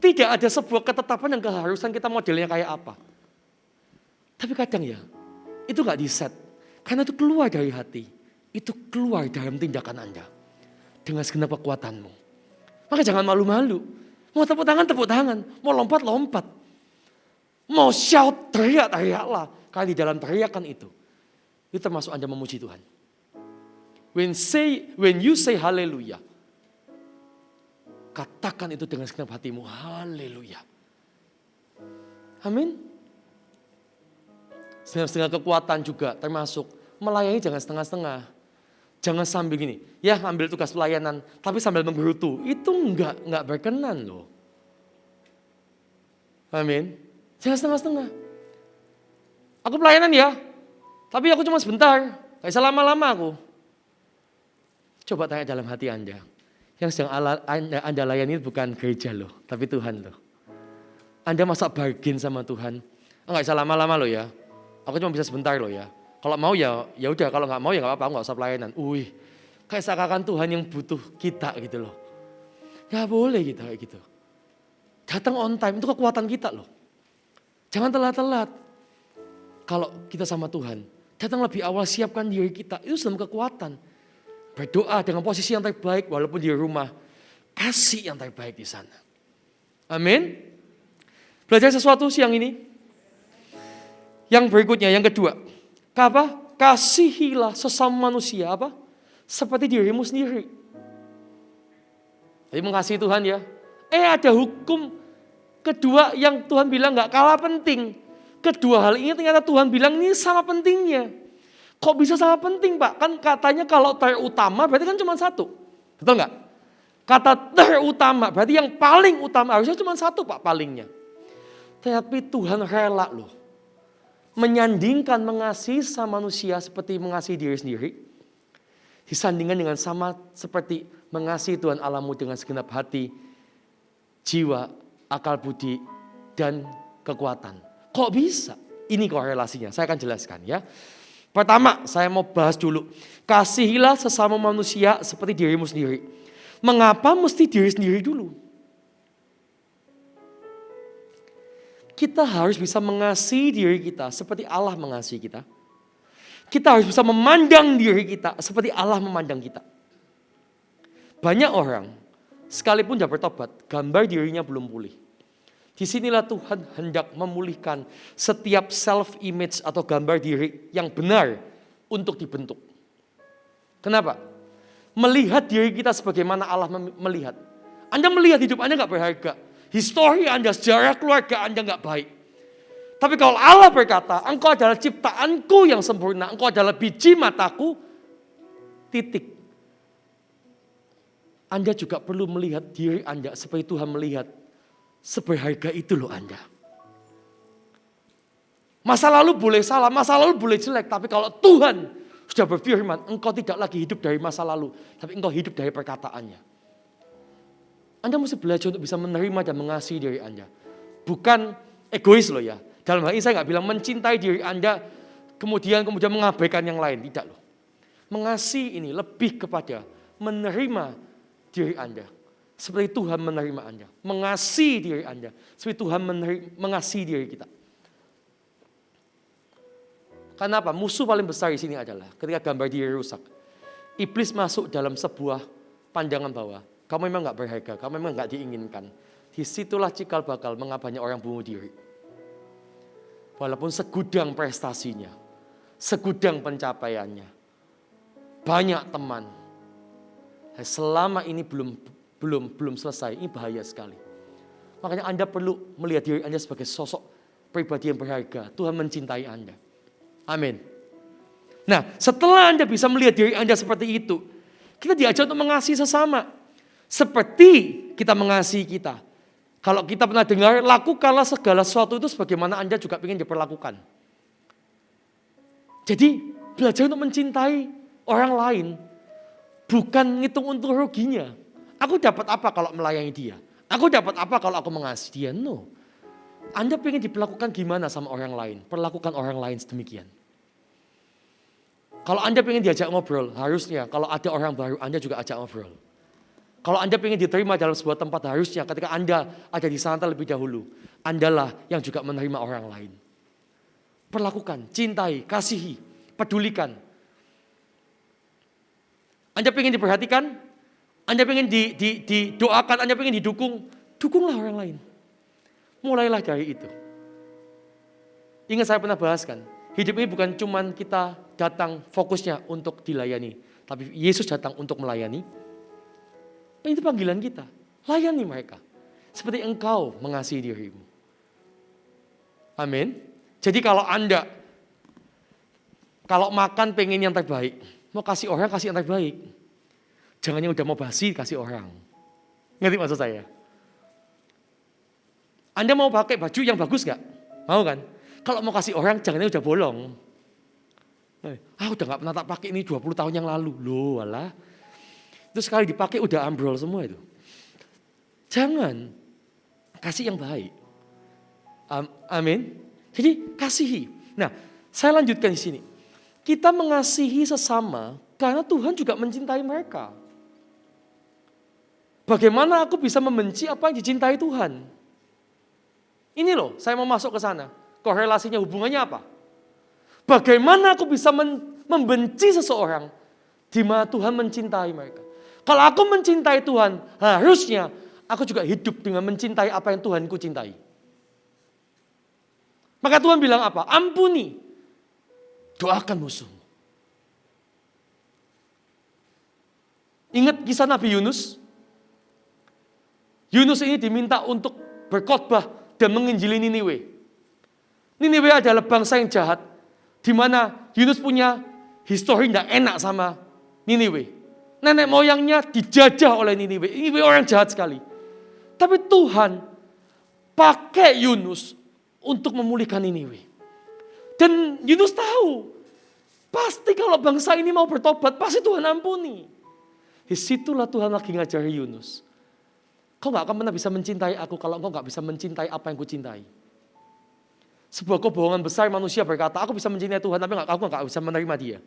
Tidak ada sebuah ketetapan yang keharusan kita modelnya kayak apa. Tapi kadang ya, itu gak di-set. Karena itu keluar dari hati. Itu keluar dalam tindakan Anda. Dengan segenap kekuatanmu. Maka jangan malu-malu. Mau tepuk tangan. Mau lompat. Mau shout, teriaklah. Karena di dalam teriakan itu termasuk Anda memuji Tuhan. When you say haleluya, katakan itu dengan segenap hatimu, haleluya. Amin. Setengah kekuatan juga termasuk melayani jangan setengah-setengah. Jangan sambil gini, ya ambil tugas pelayanan, tapi sambil menggerutu. Itu enggak berkenan loh. Amin. Jangan setengah-setengah. Aku pelayanan ya, tapi aku cuma sebentar. Gak bisa lama-lama aku. Coba tanya dalam hati Anda. Yang sedang Anda layani bukan gereja loh, tapi Tuhan loh. Anda masa bargain sama Tuhan. Gak bisa lama-lama loh ya. Aku cuma bisa sebentar loh ya. Kalau mau ya udah, kalau nggak mau ya nggak apa-apa, aku nggak usah pelayanan. Kayak seakan Tuhan yang butuh kita gitu loh. Nggak boleh gitu kayak gitu. Datang on time itu kekuatan kita loh. Jangan telat-telat. Kalau kita sama Tuhan, datang lebih awal, siapkan diri kita. Itu sudah kekuatan. Berdoa dengan posisi yang terbaik walaupun di rumah. Kasih yang terbaik di sana. Amin. Belajar sesuatu siang ini. Yang berikutnya, yang kedua. Apa? Kasihilah sesama manusia apa? Seperti dirimu sendiri. Jadi mengasihi Tuhan ya. Ada hukum kedua yang Tuhan bilang gak kalah penting. Kedua hal ini ternyata Tuhan bilang ini sama pentingnya. Kok bisa sangat penting Pak? Kan katanya kalau terutama berarti kan cuma satu. Betul nggak? Kata terutama berarti yang paling utama harusnya cuma satu Pak palingnya. Tapi Tuhan rela loh. Menyandingkan mengasihi sama manusia seperti mengasihi diri sendiri. Disandingkan dengan sama seperti mengasihi Tuhan Allahmu dengan segenap hati, jiwa, akal budi, dan kekuatan. Kok bisa? Ini korelasinya, saya akan jelaskan ya. Pertama, saya mau bahas dulu. Kasihilah sesama manusia seperti dirimu sendiri. Mengapa mesti diri sendiri dulu? Kita harus bisa mengasihi diri kita seperti Allah mengasihi kita. Kita harus bisa memandang diri kita seperti Allah memandang kita. Banyak orang, sekalipun sudah bertobat, gambar dirinya belum pulih. Disinilah Tuhan hendak memulihkan setiap self-image atau gambar diri yang benar untuk dibentuk. Kenapa? Melihat diri kita sebagaimana Allah melihat. Anda melihat hidup Anda gak berharga. Histori Anda, sejarah keluarga Anda gak baik. Tapi kalau Allah berkata, engkau adalah ciptaanku yang sempurna, engkau adalah biji mataku, titik. Anda juga perlu melihat diri Anda seperti Tuhan melihat. Seberharga itu loh Anda. Masa lalu boleh salah, masa lalu boleh jelek. Tapi kalau Tuhan sudah berfirman, engkau tidak lagi hidup dari masa lalu. Tapi engkau hidup dari perkataannya. Anda mesti belajar untuk bisa menerima dan mengasihi diri Anda. Bukan egois loh ya. Dalam hal ini saya gak bilang mencintai diri Anda, kemudian mengabaikan yang lain. Tidak loh. Mengasihi ini lebih kepada menerima diri Anda. Seperti Tuhan menerima Anda. Mengasihi diri Anda. Seperti Tuhan mengasihi diri kita. Kenapa? Musuh paling besar di sini adalah ketika gambar diri rusak. Iblis masuk dalam sebuah pandangan bahwa kamu memang gak berharga, kamu memang gak diinginkan. Disitulah cikal bakal mengapa banyak orang bunuh diri. Walaupun segudang prestasinya, segudang pencapaiannya, banyak teman. Selama ini belum selesai, ini bahaya sekali. Makanya Anda perlu melihat diri Anda sebagai sosok pribadi yang berharga. Tuhan mencintai Anda. Amin. Nah, setelah Anda bisa melihat diri Anda seperti itu, kita diajar untuk mengasihi sesama. Seperti kita mengasihi kita. Kalau kita pernah dengar, lakukanlah segala sesuatu itu sebagaimana Anda juga ingin diperlakukan. Jadi, belajar untuk mencintai orang lain. Bukan ngitung untung ruginya. Aku dapat apa kalau melayani dia? Aku dapat apa kalau aku mengasihi dia? No. Anda pengen diperlakukan gimana sama orang lain? Perlakukan orang lain sedemikian. Kalau Anda pengen diajak ngobrol, harusnya kalau ada orang baru, Anda juga ajak ngobrol. Kalau Anda pengen diterima dalam sebuah tempat, harusnya ketika Anda ada di sana terlebih dahulu, Andalah yang juga menerima orang lain. Perlakukan, cintai, kasihi, pedulikan. Anda pengen diperhatikan? Anda pengen didoakan, Anda pengen didukung, dukunglah orang lain. Mulailah dari itu. Ingat saya pernah bahaskan, hidup ini bukan cuma kita datang fokusnya untuk dilayani. Tapi Yesus datang untuk melayani. Itu panggilan kita, layani mereka. Seperti engkau mengasihi dirimu. Amin. Jadi kalau Anda, kalau makan pengen yang terbaik, mau kasih orang kasih yang terbaik. Jangan yang udah mau basi kasih orang. Ngerti maksud saya? Anda mau pakai baju yang bagus gak? Mau kan? Kalau mau kasih orang jangan yang udah bolong. Udah gak pernah tak pakai ini 20 tahun yang lalu. Loh walah. Itu sekali dipakai udah ambrol semua itu. Jangan. Kasih yang baik. Amin. Jadi kasihi. Nah saya lanjutkan di sini. Kita mengasihi sesama karena Tuhan juga mencintai mereka. Bagaimana aku bisa membenci apa yang dicintai Tuhan? Ini loh, saya mau masuk ke sana. Korelasinya hubungannya apa? Bagaimana aku bisa membenci seseorang di mana Tuhan mencintai mereka? Kalau aku mencintai Tuhan, harusnya aku juga hidup dengan mencintai apa yang Tuhan ku cintai. Maka Tuhan bilang apa? Ampuni, doakan musuhmu. Ingat kisah Nabi Yunus? Yunus ini diminta untuk berkhotbah dan menginjili Niniwe. Niniwe adalah bangsa yang jahat, di mana Yunus punya histori tidak enak sama Niniwe. Nenek moyangnya dijajah oleh Niniwe. Niniwe orang jahat sekali. Tapi Tuhan pakai Yunus untuk memulihkan Niniwe. Dan Yunus tahu, pasti kalau bangsa ini mau bertobat, pasti Tuhan ampuni. Disitulah Tuhan lagi ngajari Yunus. Kau gak akan pernah bisa mencintai aku kalau kau gak bisa mencintai apa yang kucintai. Sebuah kebohongan besar manusia berkata, aku bisa mencintai Tuhan tapi aku gak bisa menerima dia.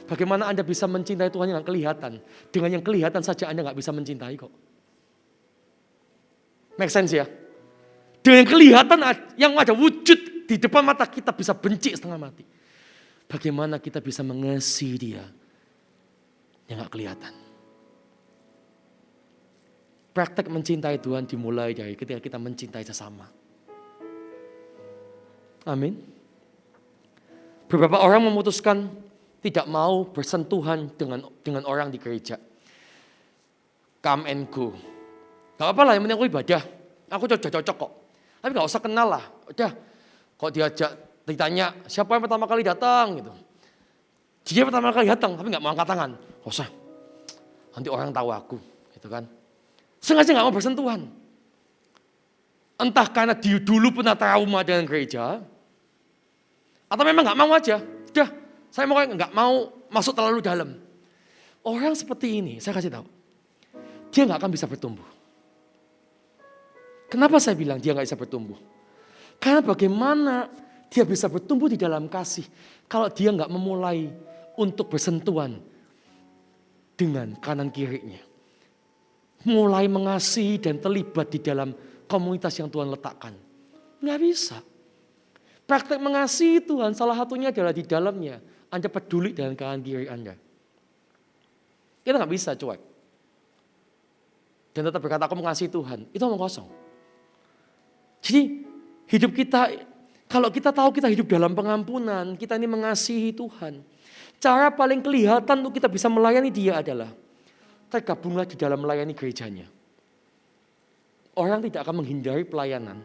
Bagaimana Anda bisa mencintai Tuhan yang kelihatan? Dengan yang kelihatan saja Anda gak bisa mencintai kok. Make sense ya? Dengan yang kelihatan yang ada wujud di depan mata kita bisa benci setengah mati. Bagaimana kita bisa mengasihi dia yang gak kelihatan? Praktek mencintai Tuhan dimulai dari ketika kita mencintai sesama. Amin. Beberapa orang memutuskan tidak mau bersentuhan dengan orang di gereja. Come and go. Gak apa-apa lah, yang penting aku ibadah. Aku cocok kok. Tapi gak usah kenal lah. Udah, kok diajak, ditanya siapa yang pertama kali datang gitu. Dia pertama kali datang, tapi gak mau angkat tangan. Gak usah, nanti orang tahu aku gitu kan. Sengaja gak mau bersentuhan. Entah karena dia dulu pernah trauma dengan gereja, atau memang gak mau aja. Udah, saya mau gak mau masuk terlalu dalam. Orang seperti ini, saya kasih tahu, dia gak akan bisa bertumbuh. Kenapa saya bilang dia gak bisa bertumbuh? Karena bagaimana dia bisa bertumbuh di dalam kasih kalau dia gak memulai untuk bersentuhan dengan kanan kirinya. Mulai mengasihi dan terlibat di dalam komunitas yang Tuhan letakkan. Nggak bisa. Praktek mengasihi Tuhan salah satunya adalah di dalamnya Anda peduli dengan kanan kiri Anda. Kita nggak bisa cuek. Dan tetap berkata aku mengasihi Tuhan. Itu omong kosong. Jadi hidup kita, kalau kita tahu kita hidup dalam pengampunan, kita ini mengasihi Tuhan. Cara paling kelihatan untuk kita bisa melayani dia adalah tergabunglah di dalam melayani gerejanya. Orang tidak akan menghindari pelayanan.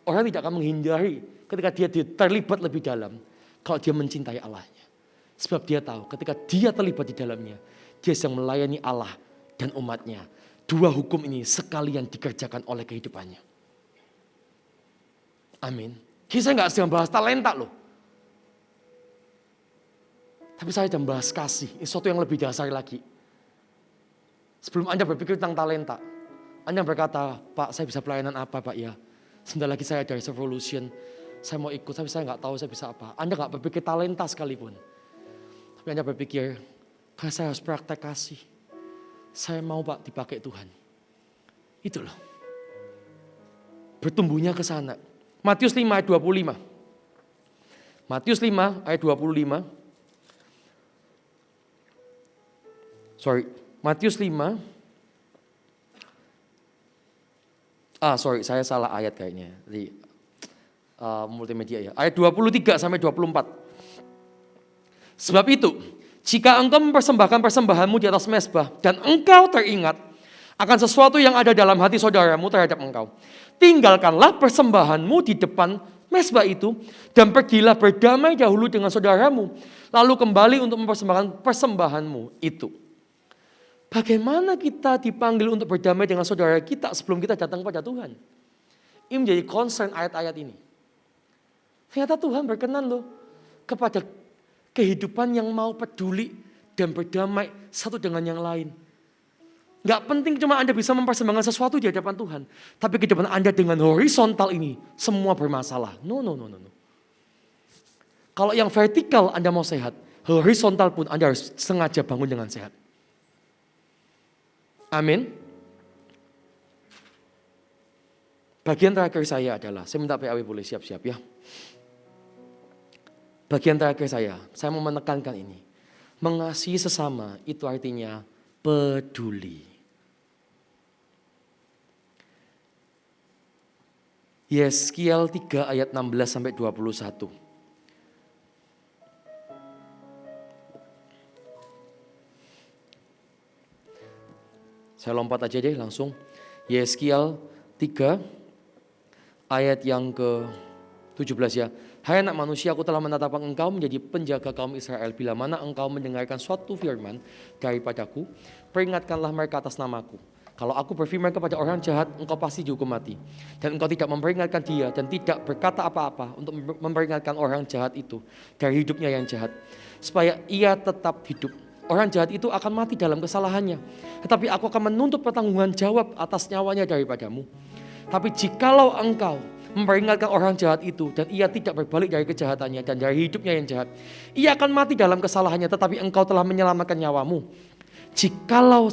Orang tidak akan menghindari ketika dia terlibat lebih dalam kalau dia mencintai Allahnya. Sebab dia tahu ketika dia terlibat di dalamnya, dia sedang melayani Allah dan umatnya. Dua hukum ini sekalian dikerjakan oleh kehidupannya. Amin. Jadi saya nggak sedang bahas talenta loh. Tapi saya sedang bahas kasih. Ini sesuatu yang lebih dasar lagi. Sebelum Anda berpikir tentang talenta, Anda berkata, Pak saya bisa pelayanan apa Pak ya? Sebentar lagi saya dari Revolution, saya mau ikut, tapi saya nggak tahu saya bisa apa. Anda nggak berpikir talenta sekalipun. Tapi Anda berpikir, karena saya harus praktek kasih. Saya mau Pak dipakai Tuhan. Itu loh. Bertumbuhnya ke sana. Matius 5 ayat 25. Matius 5 ayat 25. Matius 5. Saya salah ayat kayaknya. Di multimedia ya. Ayat 23 sampai 24. Sebab itu, jika engkau mempersembahkan persembahanmu di atas mezbah dan engkau teringat akan sesuatu yang ada dalam hati saudaramu terhadap engkau, tinggalkanlah persembahanmu di depan mezbah itu dan pergilah berdamai dahulu dengan saudaramu, lalu kembali untuk mempersembahkan persembahanmu itu. Bagaimana kita dipanggil untuk berdamai dengan saudara kita sebelum kita datang kepada Tuhan? Ini menjadi concern ayat-ayat ini. Ternyata Tuhan berkenan loh kepada kehidupan yang mau peduli dan berdamai satu dengan yang lain. Gak penting cuma Anda bisa mempersembahkan sesuatu di hadapan Tuhan. Tapi kehidupan Anda dengan horizontal ini semua bermasalah. No. Kalau yang vertikal Anda mau sehat, horizontal pun Anda harus sengaja bangun dengan sehat. Amin. Bagian terakhir saya adalah, saya minta PAW boleh siap-siap ya. Bagian terakhir saya mau menekankan ini. Mengasihi sesama itu artinya peduli. Yeskiel 3 ayat 16 sampai 21. Saya lompat aja deh langsung. Yeskiel 3 ayat yang ke-17 ya. Hai anak manusia, aku telah menetapkan engkau menjadi penjaga kaum Israel. Bila mana engkau mendengarkan suatu firman daripadaku, peringatkanlah mereka atas namaku. Kalau aku berfirman kepada orang jahat, engkau pasti dihukum mati. Dan engkau tidak memperingatkan dia dan tidak berkata apa-apa untuk memperingatkan orang jahat itu dari hidupnya yang jahat. Supaya ia tetap hidup. Orang jahat itu akan mati dalam kesalahannya. Tetapi aku akan menuntut pertanggungan jawab atas nyawanya daripadamu. Tapi jikalau engkau memperingatkan orang jahat itu dan ia tidak berbalik dari kejahatannya dan dari hidupnya yang jahat, ia akan mati dalam kesalahannya, tetapi engkau telah menyelamatkan nyawamu. Jikalau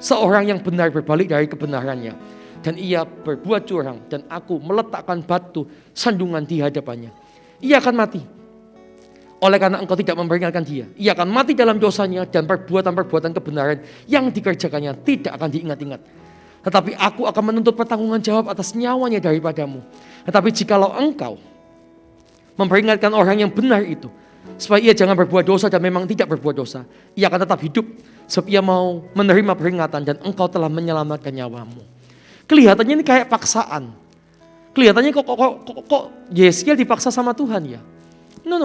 seorang yang benar berbalik dari kebenarannya dan ia berbuat curang dan aku meletakkan batu sandungan di hadapannya, ia akan mati. Oleh karena engkau tidak memperingatkan dia, ia akan mati dalam dosanya dan perbuatan-perbuatan kebenaran yang dikerjakannya tidak akan diingat-ingat. Tetapi aku akan menuntut pertanggungan jawab atas nyawanya daripadamu. Tetapi jikalau engkau memperingatkan orang yang benar itu, supaya ia jangan berbuat dosa dan memang tidak berbuat dosa, ia akan tetap hidup sebab ia mau menerima peringatan dan engkau telah menyelamatkan nyawamu. Kelihatannya ini kayak paksaan. Kelihatannya kok Yeskiel dipaksa sama Tuhan ya? No.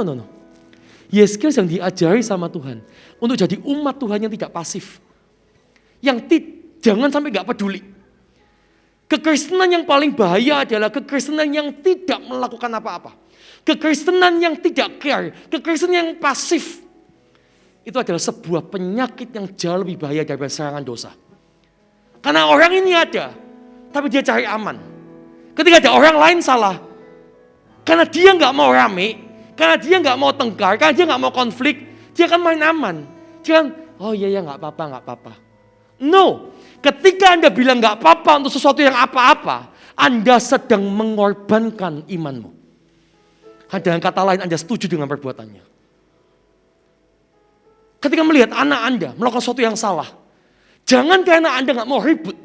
Yeskiel yang diajari sama Tuhan untuk jadi umat Tuhan yang tidak pasif. Jangan sampai gak peduli. Kekristenan yang paling bahaya adalah kekristenan yang tidak melakukan apa-apa. Kekristenan yang tidak care, kekristenan yang pasif. Itu adalah sebuah penyakit yang jauh lebih bahaya daripada serangan dosa. Karena orang ini ada, tapi dia cari aman. Ketika ada orang lain salah, karena dia gak mau rame, karena dia gak mau tengkar, karena dia gak mau konflik, dia akan main aman. Dia kan, oh iya gak apa-apa. No. Ketika Anda bilang gak apa-apa untuk sesuatu yang apa-apa, Anda sedang mengorbankan imanmu. Dengan kata lain Anda setuju dengan perbuatannya. Ketika melihat anak Anda melakukan sesuatu yang salah, jangan karena Anda gak mau ribut,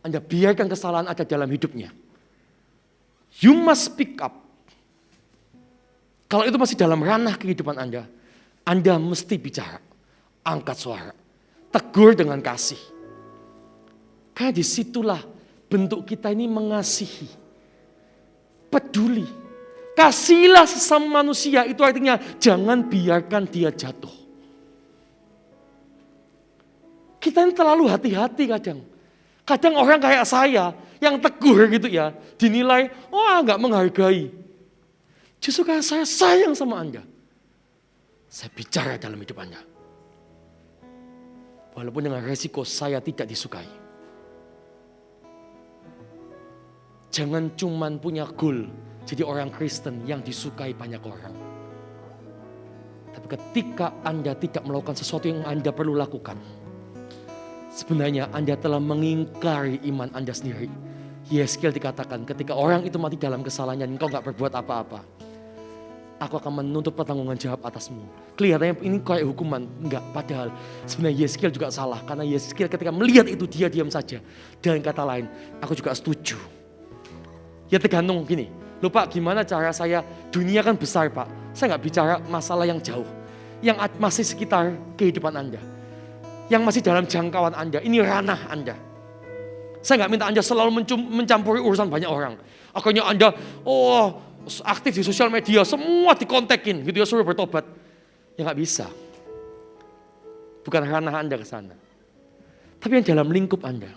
Anda biarkan kesalahan ada dalam hidupnya. You must speak up. Kalau itu masih dalam ranah kehidupan Anda mesti bicara, angkat suara. Tegur dengan kasih. Karena disitulah bentuk kita ini mengasihi. Peduli. Kasihilah sesama manusia. Itu artinya jangan biarkan dia jatuh. Kita ini terlalu hati-hati kadang. Kadang orang kayak saya yang tegur gitu ya. Dinilai, gak menghargai. Justru karena saya sayang sama Anda. Saya bicara dalam hidup Anda. Walaupun dengan resiko saya tidak disukai. Jangan cuman punya goal jadi orang Kristen yang disukai banyak orang. Tapi ketika Anda tidak melakukan sesuatu yang Anda perlu lakukan, sebenarnya Anda telah mengingkari iman Anda sendiri. Yeskiel dikatakan ketika orang itu mati dalam kesalahannya, engkau gak berbuat apa-apa, aku akan menuntut pertanggungan jawab atasmu. Kelihatannya ini kayak hukuman. Enggak, padahal sebenarnya Yeskiel juga salah. Karena Yeskiel ketika melihat itu dia diam saja. Dengan kata lain, aku juga setuju. Ya tergantung gini. Loh Pak, gimana cara saya? Dunia kan besar Pak. Saya gak bicara masalah yang jauh. Yang masih sekitar kehidupan Anda. Yang masih dalam jangkauan Anda. Ini ranah Anda. Saya gak minta Anda selalu mencampuri urusan banyak orang. Akhirnya Anda, aktif di sosial media, semua dikontekin gitu ya, suruh bertobat. Ya gak bisa. Bukan ranah Anda ke sana. Tapi yang dalam lingkup Anda.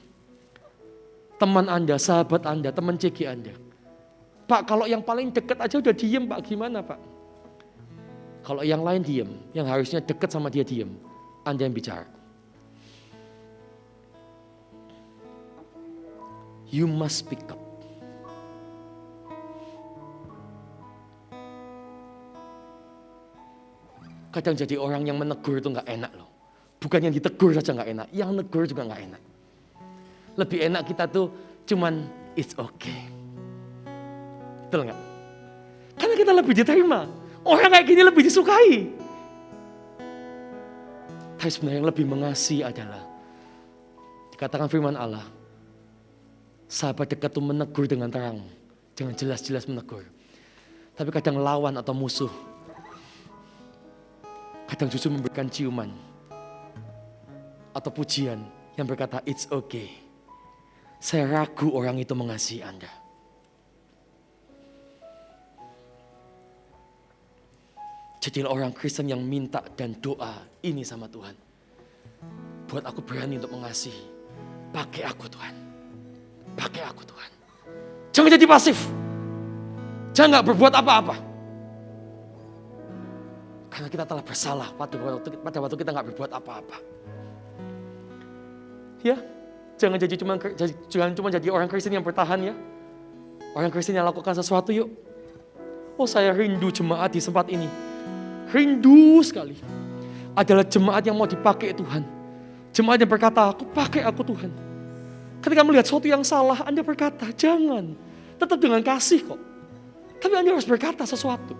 Teman Anda, sahabat Anda, teman CG Anda. Pak, kalau yang paling dekat aja udah diem Pak, gimana Pak? Kalau yang lain diem, yang harusnya dekat sama dia diem, Anda yang bicara. You must speak up. Kadang jadi orang yang menegur itu gak enak loh. Bukan yang ditegur saja gak enak, yang negur juga gak enak. Lebih enak kita tuh cuman it's okay. Betul gak? Karena kita lebih diterima. Orang kayak gini lebih disukai. Tapi sebenarnya yang lebih mengasihi adalah dikatakan firman Allah, sahabat dekat tuh menegur dengan terang. Jangan jelas-jelas menegur. Tapi kadang lawan atau musuh, kadang justru memberikan ciuman atau pujian yang berkata it's okay. Saya ragu orang itu mengasihi Anda. Jadilah orang Kristen yang minta dan doa ini sama Tuhan. Buat aku berani untuk mengasihi. Pakai aku Tuhan. Pakai aku Tuhan. Jangan jadi pasif. Jangan gak berbuat apa-apa. Karena kita telah bersalah pada waktu kita gak berbuat apa-apa. Ya, jangan cuma jadi orang Kristen yang bertahan ya. Orang Kristen yang lakukan sesuatu yuk. Oh, saya rindu jemaat di tempat ini. Rindu sekali. Adalah jemaat yang mau dipakai Tuhan. Jemaat yang berkata, aku pakai aku Tuhan. Ketika melihat sesuatu yang salah, Anda berkata, jangan. Tetap dengan kasih kok. Tapi Anda harus berkata sesuatu.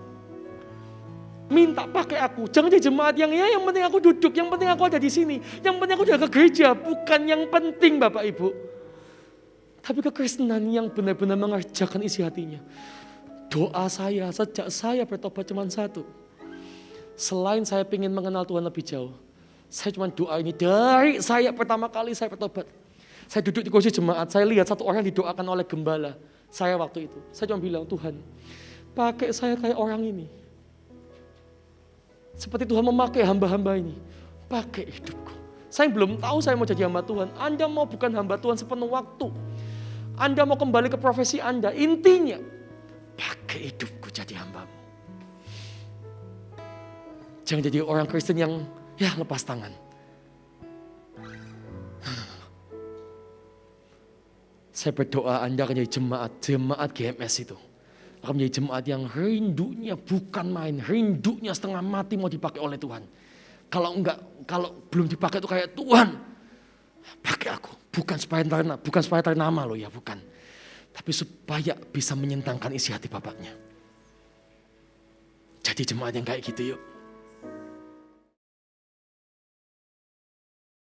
Minta pakai aku. Jangan jadi jemaat yang yang penting aku duduk, yang penting aku ada di sini, yang penting aku jaga gereja. Bukan yang penting Bapak Ibu. Tapi kekristenan yang benar-benar mengerjakan isi hatinya. Doa saya sejak saya bertobat cuma satu. Selain saya ingin mengenal Tuhan lebih jauh. Saya cuma doa ini dari saya pertama kali saya bertobat. Saya duduk di kursi jemaat, saya lihat satu orang didoakan oleh gembala. Saya waktu itu, saya cuma bilang, Tuhan, pakai saya kayak orang ini. Seperti Tuhan memakai hamba-hamba ini. Pakai hidupku. Saya belum tahu saya mau jadi hamba Tuhan. Anda mau bukan hamba Tuhan sepenuh waktu. Anda mau kembali ke profesi Anda. Intinya, pakai hidupku jadi hambamu. Jangan jadi orang Kristen yang lepas tangan. Saya berdoa Anda akan jadi jemaat GMS itu. Akan menjadi jemaat yang rindunya bukan main, rindunya setengah mati mau dipakai oleh Tuhan. Kalau belum dipakai itu kayak Tuhan, pakai aku. Bukan supaya ternama loh ya, bukan. Tapi supaya bisa menyenangkan isi hati Bapaknya. Jadi jemaat yang kayak gitu yuk.